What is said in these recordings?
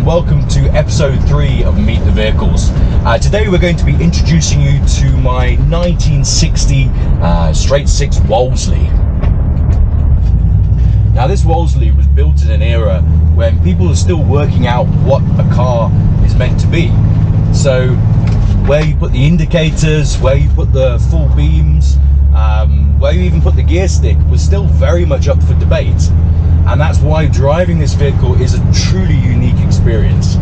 and welcome to episode 3 of Meet the Vehicles. Today we're going to be introducing you to my 1960 straight 6 Wolseley. Now this Wolseley was built in an era when people are still working out what a car is meant to be. So where you put the indicators, where you put the full beams, where you even put the gear stick was still very much up for debate. And that's why driving this vehicle is a truly unique experience.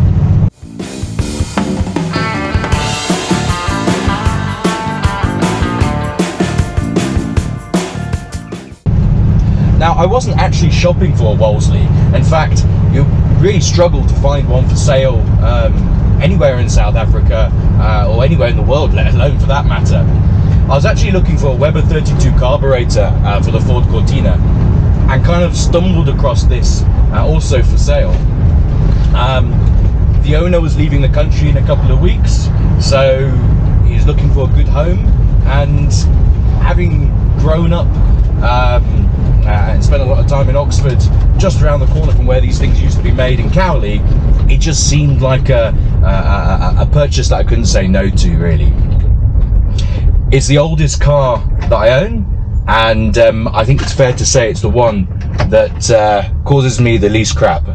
Now, I wasn't actually shopping for a Wolseley. In fact, you really struggle to find one for sale anywhere in South Africa or anywhere in the world, let alone for that matter. I was actually looking for a Weber 32 carburetor for the Ford Cortina, and kind of stumbled across this also for sale. The owner was leaving the country in a couple of weeks, so he's looking for a good home, and having grown up and spent a lot of time in Oxford, just around the corner from where these things used to be made in Cowley, it just seemed like a purchase that I couldn't say no to, really. It's the oldest car that I own, and I think it's fair to say it's the one that causes me the least crap.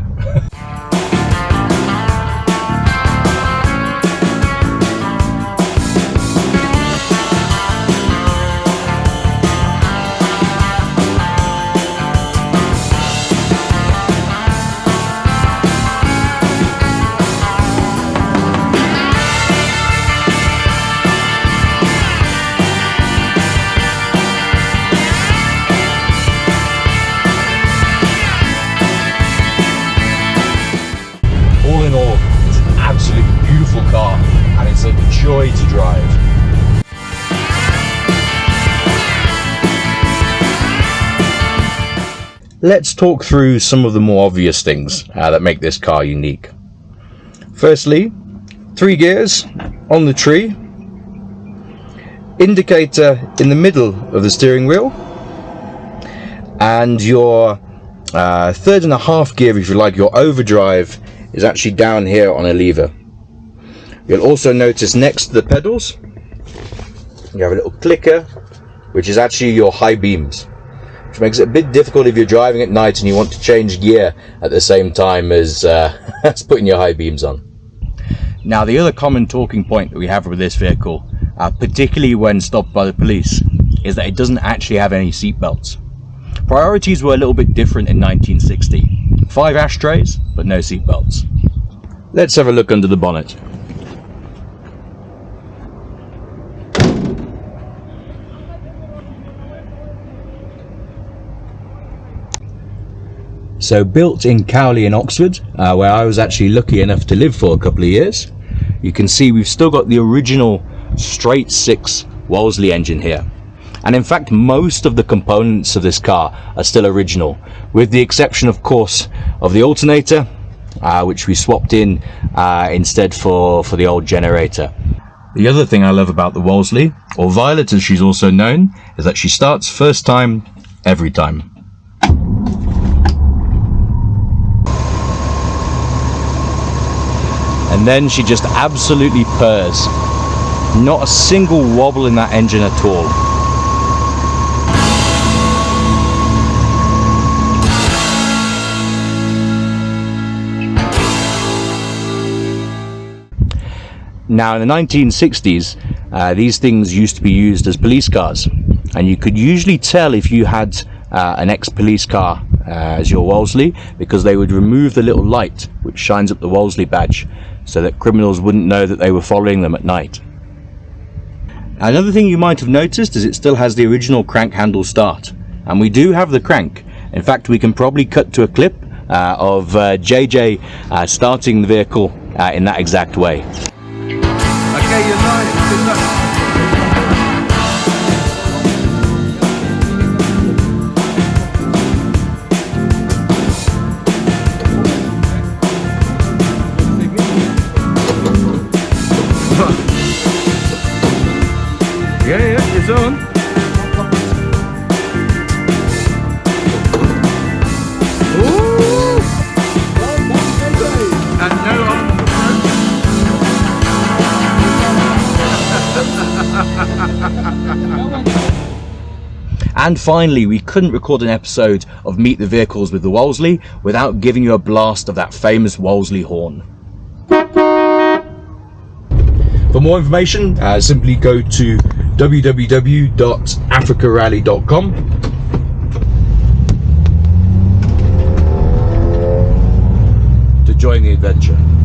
All in all, it's an absolutely beautiful car, and it's a joy to drive. Let's talk through some of the more obvious things that make this car unique. Firstly, 3 gears on the tree, indicator in the middle of the steering wheel, and your 3.5 gear, if you like, your overdrive, is actually down here on a lever. You'll also notice next to the pedals you have a little clicker, which is actually your high beams, which makes it a bit difficult if you're driving at night and you want to change gear at the same time as putting your high beams on. Now, the other common talking point that we have with this vehicle, particularly when stopped by the police, is that it doesn't actually have any seat belts. Priorities were a little bit different in 1960. 5 ashtrays, but no seat belts. Let's have a look under the bonnet. So built in Cowley in Oxford, where I was actually lucky enough to live for a couple of years, you can see we've still got the original straight 6 Wolseley engine here. And in fact, most of the components of this car are still original, with the exception, of course, of the alternator, which we swapped in instead for the old generator. The other thing I love about the Wolseley, or Violet as she's also known, is that she starts first time, every time. And then she just absolutely purrs. Not a single wobble in that engine at all. Now, in the 1960s, these things used to be used as police cars, and you could usually tell if you had an ex-police car as your Wolseley, because they would remove the little light which shines up the Wolseley badge so that criminals wouldn't know that they were following them at night. Another thing you might have noticed is it still has the original crank handle start, and we do have the crank. In fact, we can probably cut to a clip of JJ starting the vehicle in that exact way. Okay, you're live. Good luck. Yeah, it's on. Ooh! And no And finally, we couldn't record an episode of Meet the Vehicles with the Wolseley without giving you a blast of that famous Wolseley horn. For more information, simply go to www.africarally.com. to join the adventure.